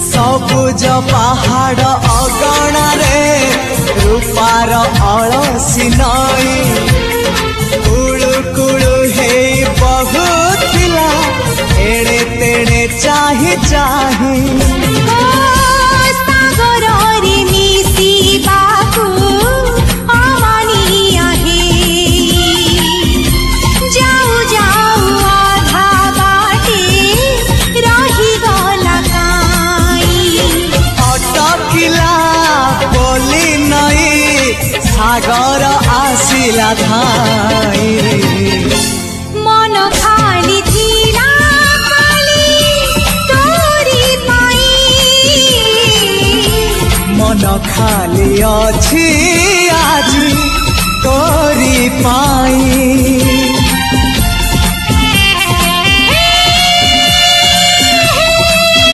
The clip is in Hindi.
सबुज पहाड़ अगणा रे रूपार अलसी नई कुळु कुळु हे बहुथिला एड़े तेड़े चाही चाही सागर आसिला धाई मन खाली थिला खाली तोरी पाई मन खाली अछि आज तोरी पाई।